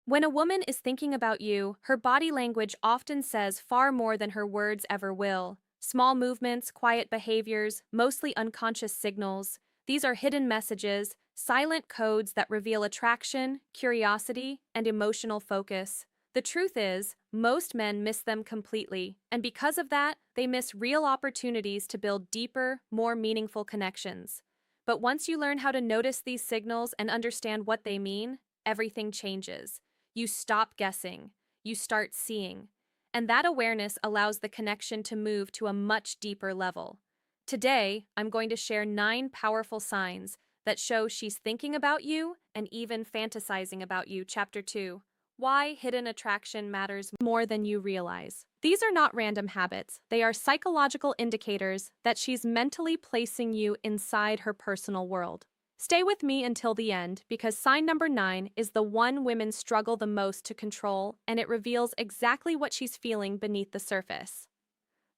When a woman is thinking about you, her body language often says far more than her words ever will. Small movements, quiet behaviors, mostly unconscious signals. These are hidden messages, silent codes that reveal attraction, curiosity, and emotional focus. The truth is, most men miss them completely, and because of that, they miss real opportunities to build deeper, more meaningful connections. But once you learn how to notice these signals and understand what they mean, everything changes. You stop guessing, you start seeing, and that awareness allows the connection to move to a much deeper level. Today, I'm going to share 9 powerful signs that show she's thinking about you and even fantasizing about you. Chapter 2. Why hidden attraction matters more than you realize. These are not random habits, they are psychological indicators that she's mentally placing you inside her personal world. Stay with me until the end because sign number 9 is the one women struggle the most to control, and it reveals exactly what she's feeling beneath the surface.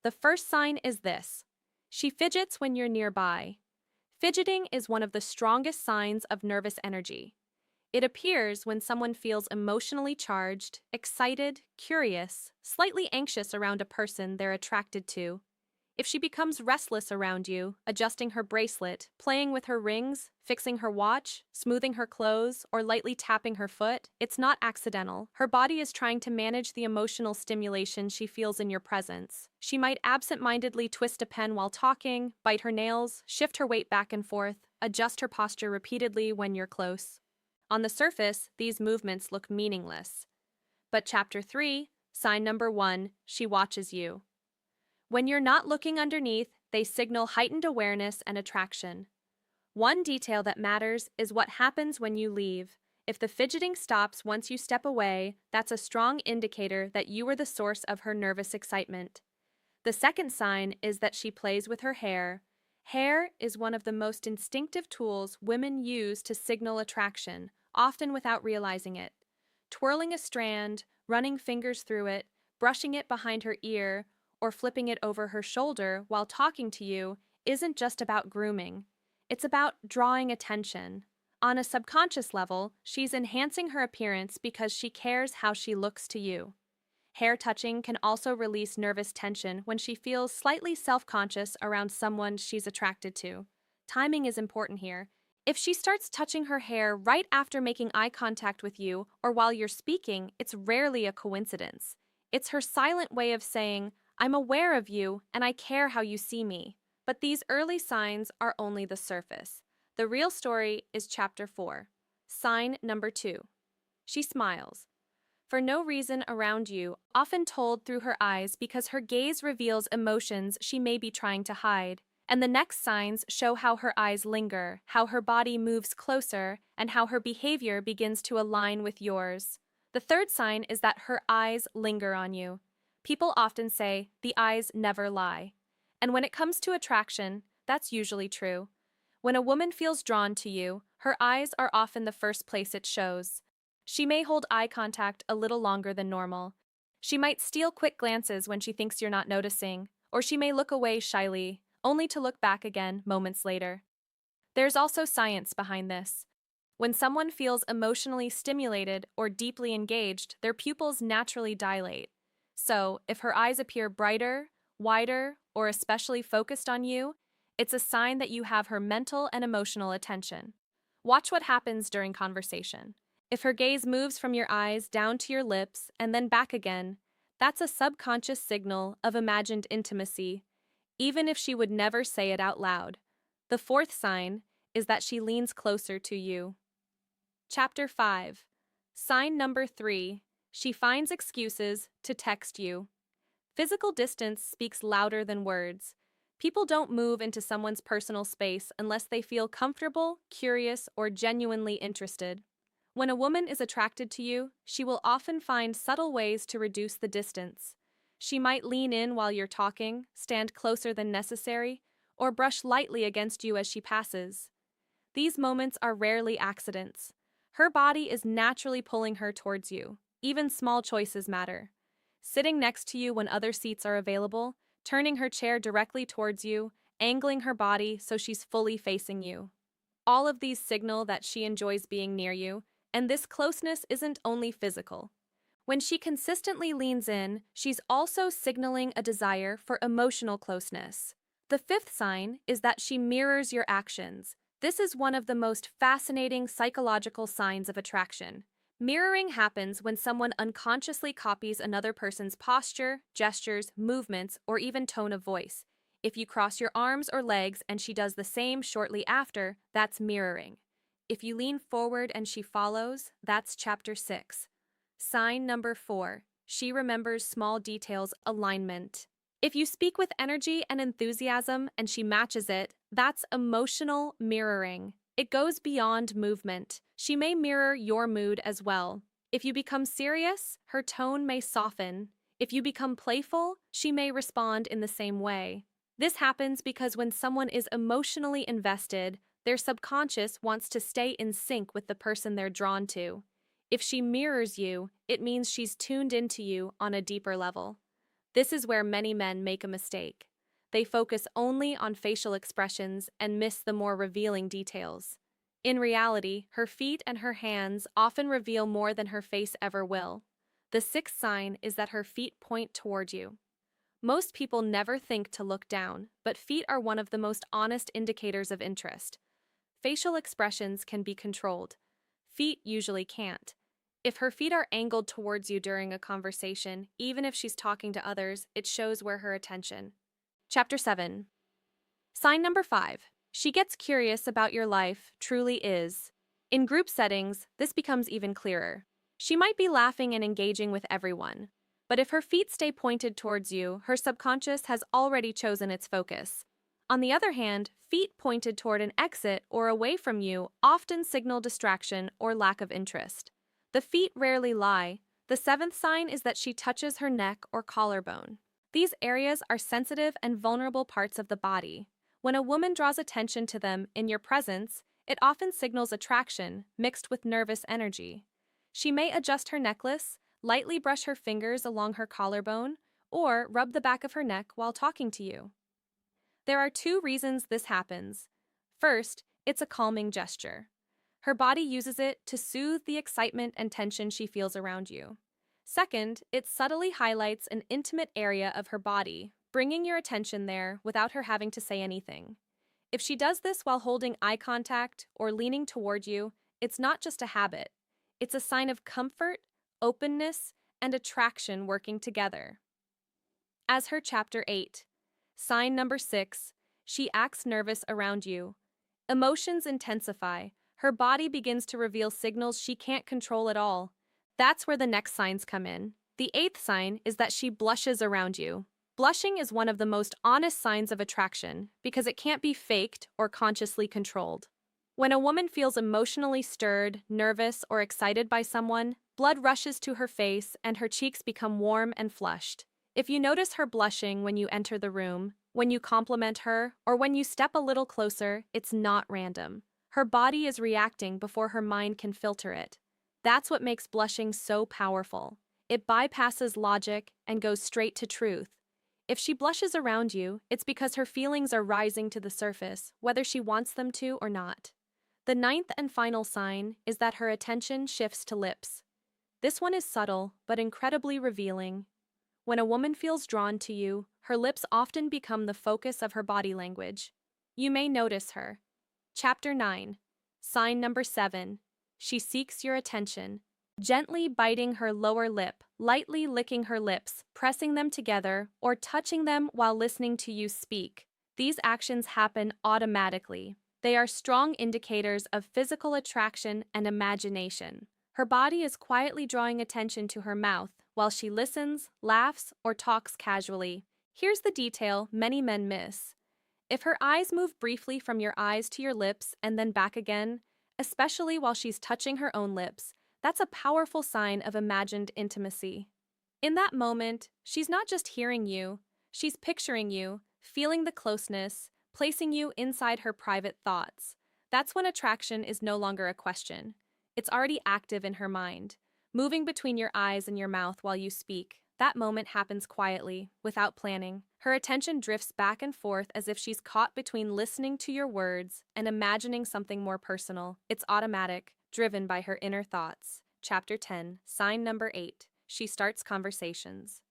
The first sign is this: she fidgets when you're nearby. Fidgeting is one of the strongest signs of nervous energy. It appears when someone feels emotionally charged, excited, curious, slightly anxious around a person they're attracted to. If she becomes restless around you, adjusting her bracelet, playing with her rings, fixing her watch, smoothing her clothes, or lightly tapping her foot, it's not accidental. Her body is trying to manage the emotional stimulation she feels in your presence. She might absent-mindedly twist a pen while talking, bite her nails, shift her weight back and forth, adjust her posture repeatedly when you're close. On the surface, these movements look meaningless. But Chapter 3, sign number 1, she watches you. When you're not looking underneath, they signal heightened awareness and attraction. One detail that matters is what happens when you leave. If the fidgeting stops once you step away, that's a strong indicator that you were the source of her nervous excitement. The second sign is that she plays with her hair. Hair is one of the most instinctive tools women use to signal attraction, often without realizing it. Twirling a strand, running fingers through it, brushing it behind her ear, or flipping it over her shoulder while talking to you isn't just about grooming. It's about drawing attention. On a subconscious level, she's enhancing her appearance because she cares how she looks to you. Hair touching can also release nervous tension when she feels slightly self-conscious around someone she's attracted to. Timing is important here. If she starts touching her hair right after making eye contact with you or while you're speaking, it's rarely a coincidence. It's her silent way of saying, "I'm aware of you and I care how you see me." But these early signs are only the surface. The real story is Chapter 4. Sign number 2. She smiles. For no reason around you, often told through her eyes because her gaze reveals emotions she may be trying to hide. And the next signs show how her eyes linger, how her body moves closer, and how her behavior begins to align with yours. The third sign is that her eyes linger on you. People often say, the eyes never lie. And when it comes to attraction, that's usually true. When a woman feels drawn to you, her eyes are often the first place it shows. She may hold eye contact a little longer than normal. She might steal quick glances when she thinks you're not noticing, or she may look away shyly, only to look back again moments later. There's also science behind this. When someone feels emotionally stimulated or deeply engaged, their pupils naturally dilate. So, if her eyes appear brighter, wider, or especially focused on you, it's a sign that you have her mental and emotional attention. Watch what happens during conversation. If her gaze moves from your eyes down to your lips and then back again, that's a subconscious signal of imagined intimacy, even if she would never say it out loud. The fourth sign is that she leans closer to you. Chapter 5. Sign number 3. She finds excuses to text you. Physical distance speaks louder than words. People don't move into someone's personal space unless they feel comfortable, curious, or genuinely interested. When a woman is attracted to you, she will often find subtle ways to reduce the distance. She might lean in while you're talking, stand closer than necessary, or brush lightly against you as she passes. These moments are rarely accidents. Her body is naturally pulling her towards you. Even small choices matter. Sitting next to you when other seats are available, turning her chair directly towards you, angling her body so she's fully facing you. All of these signal that she enjoys being near you, And this closeness isn't only physical. When she consistently leans in, she's also signaling a desire for emotional closeness. The fifth sign is that she mirrors your actions. This is one of the most fascinating psychological signs of attraction. Mirroring happens when someone unconsciously copies another person's posture, gestures, movements, or even tone of voice. If you cross your arms or legs and she does the same shortly after, that's mirroring. If you lean forward and she follows, that's chapter 6. Sign number 4. She remembers small details alignment. If you speak with energy and enthusiasm and she matches it, that's emotional mirroring. It goes beyond movement. She may mirror your mood as well. If you become serious, her tone may soften. If you become playful, she may respond in the same way. This happens because when someone is emotionally invested, their subconscious wants to stay in sync with the person they're drawn to. If she mirrors you, it means she's tuned into you on a deeper level. This is where many men make a mistake. They focus only on facial expressions and miss the more revealing details. In reality, her feet and her hands often reveal more than her face ever will. The sixth sign is that her feet point toward you. Most people never think to look down, but feet are one of the most honest indicators of interest. Facial expressions can be controlled. Feet usually can't. If her feet are angled towards you during a conversation, even if she's talking to others, it shows where her attention. Chapter 7. Sign number 5. She gets curious about your life, truly is. In group settings, this becomes even clearer. She might be laughing and engaging with everyone, but if her feet stay pointed towards you, her subconscious has already chosen its focus. On the other hand, feet pointed toward an exit or away from you often signal distraction or lack of interest. The feet rarely lie. The seventh sign is that she touches her neck or collarbone. These areas are sensitive and vulnerable parts of the body. When a woman draws attention to them in your presence, it often signals attraction mixed with nervous energy. She may adjust her necklace, lightly brush her fingers along her collarbone, or rub the back of her neck while talking to you. There are 2 reasons this happens. First, it's a calming gesture. Her body uses it to soothe the excitement and tension she feels around you. Second, it subtly highlights an intimate area of her body, bringing your attention there without her having to say anything. If she does this while holding eye contact or leaning toward you, it's not just a habit. It's a sign of comfort, openness, and attraction working together. As her chapter 8. Sign number 6. She acts nervous around you. Emotions intensify. Her body begins to reveal signals she can't control at all. That's where the next signs come in. The 8th sign is that she blushes around you. Blushing is one of the most honest signs of attraction because it can't be faked or consciously controlled. When a woman feels emotionally stirred, nervous, or excited by someone, blood rushes to her face and her cheeks become warm and flushed. If you notice her blushing when you enter the room, when you compliment her, or when you step a little closer, it's not random. Her body is reacting before her mind can filter it. That's what makes blushing so powerful. It bypasses logic and goes straight to truth. If she blushes around you, it's because her feelings are rising to the surface, whether she wants them to or not. The 9th and final sign is that her attention shifts to lips. This one is subtle, but incredibly revealing. When a woman feels drawn to you, her lips often become the focus of her body language. You may notice her. Chapter 9. Sign number 7. She seeks your attention. Gently biting her lower lip, lightly licking her lips, pressing them together, or touching them while listening to you speak. These actions happen automatically. They are strong indicators of physical attraction and imagination. Her body is quietly drawing attention to her mouth while she listens, laughs, or talks casually. Here's the detail many men miss. If her eyes move briefly from your eyes to your lips and then back again, especially while she's touching her own lips, that's a powerful sign of imagined intimacy. In that moment, she's not just hearing you, she's picturing you, feeling the closeness, placing you inside her private thoughts. That's when attraction is no longer a question. It's already active in her mind, moving between your eyes and your mouth while you speak. That moment happens quietly, without planning. Her attention drifts back and forth as if she's caught between listening to your words and imagining something more personal. It's automatic, driven by her inner thoughts. Chapter 10, Sign number 8. She starts conversations.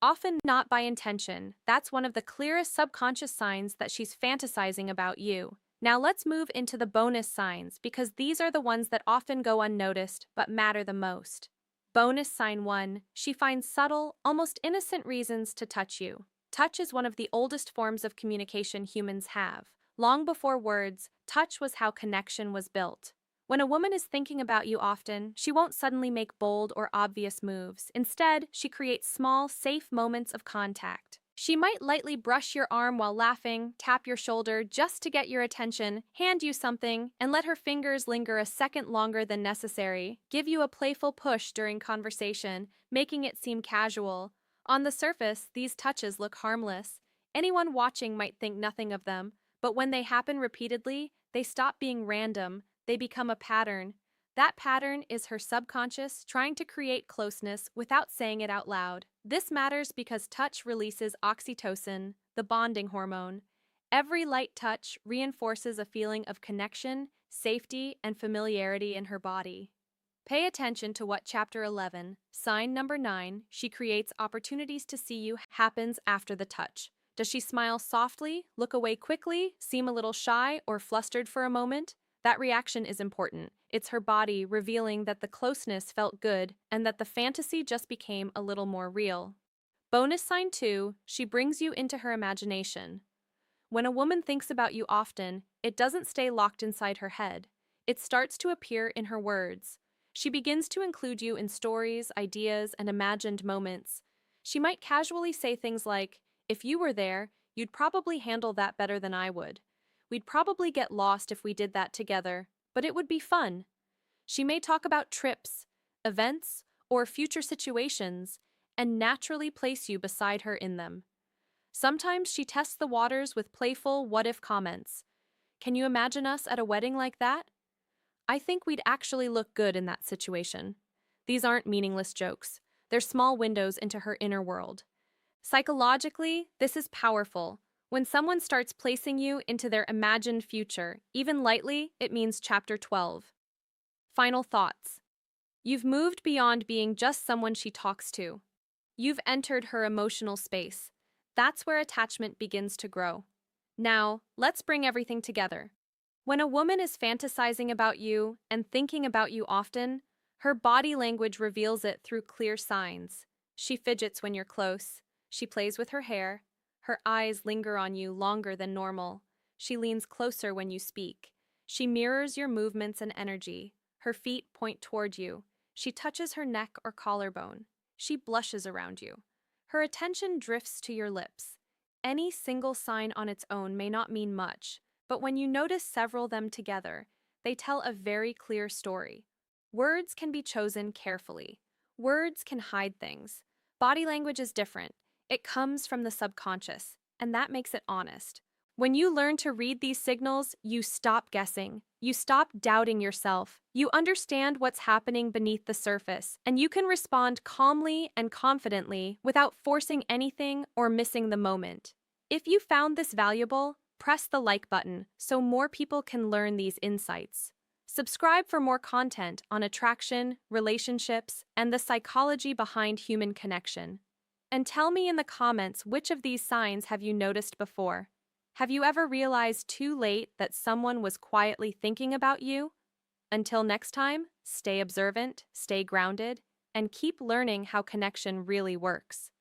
Often not by intention, that's one of the clearest subconscious signs that she's fantasizing about you. Now let's move into the bonus signs because these are the ones that often go unnoticed but matter the most. Bonus sign 1. She finds subtle, almost innocent reasons to touch you. Touch is one of the oldest forms of communication humans have. Long before words, touch was how connection was built. When a woman is thinking about you often, she won't suddenly make bold or obvious moves. Instead, she creates small, safe moments of contact. She might lightly brush your arm while laughing, tap your shoulder just to get your attention, hand you something, and let her fingers linger a second longer than necessary, give you a playful push during conversation, making it seem casual. On the surface, these touches look harmless. Anyone watching might think nothing of them, but when they happen repeatedly, they stop being random. They become a pattern. That pattern is her subconscious trying to create closeness without saying it out loud. This matters because touch releases oxytocin, the bonding hormone. Every light touch reinforces a feeling of connection, safety, and familiarity in her body. Pay attention to what Chapter 11, Sign number 9, she creates opportunities to see you happens after the touch. Does she smile softly, look away quickly, seem a little shy, or flustered for a moment? That reaction is important. It's her body revealing that the closeness felt good and that the fantasy just became a little more real. Bonus sign 2, she brings you into her imagination. When a woman thinks about you often, it doesn't stay locked inside her head. It starts to appear in her words. She begins to include you in stories, ideas, and imagined moments. She might casually say things like, "If you were there, you'd probably handle that better than I would. We'd probably get lost if we did that together, but it would be fun." She may talk about trips, events, or future situations, and naturally place you beside her in them. Sometimes she tests the waters with playful what-if comments. "Can you imagine us at a wedding like that? I think we'd actually look good in that situation." These aren't meaningless jokes. They're small windows into her inner world. Psychologically, this is powerful. When someone starts placing you into their imagined future, even lightly, it means Chapter 12. Final thoughts. You've moved beyond being just someone she talks to. You've entered her emotional space. That's where attachment begins to grow. Now, let's bring everything together. When a woman is fantasizing about you and thinking about you often, her body language reveals it through clear signs. She fidgets when you're close. She plays with her hair. Her eyes linger on you longer than normal. She leans closer when you speak. She mirrors your movements and energy. Her feet point toward you. She touches her neck or collarbone. She blushes around you. Her attention drifts to your lips. Any single sign on its own may not mean much, but when you notice several of them together, they tell a very clear story. Words can be chosen carefully. Words can hide things. Body language is different. It comes from the subconscious, and that makes it honest. When you learn to read these signals, you stop guessing. You stop doubting yourself. You understand what's happening beneath the surface, and you can respond calmly and confidently without forcing anything or missing the moment. If you found this valuable, press the like button so more people can learn these insights. Subscribe for more content on attraction, relationships, and the psychology behind human connection. And tell me in the comments which of these signs have you noticed before. Have you ever realized too late that someone was quietly thinking about you? Until next time, stay observant, stay grounded, and keep learning how connection really works.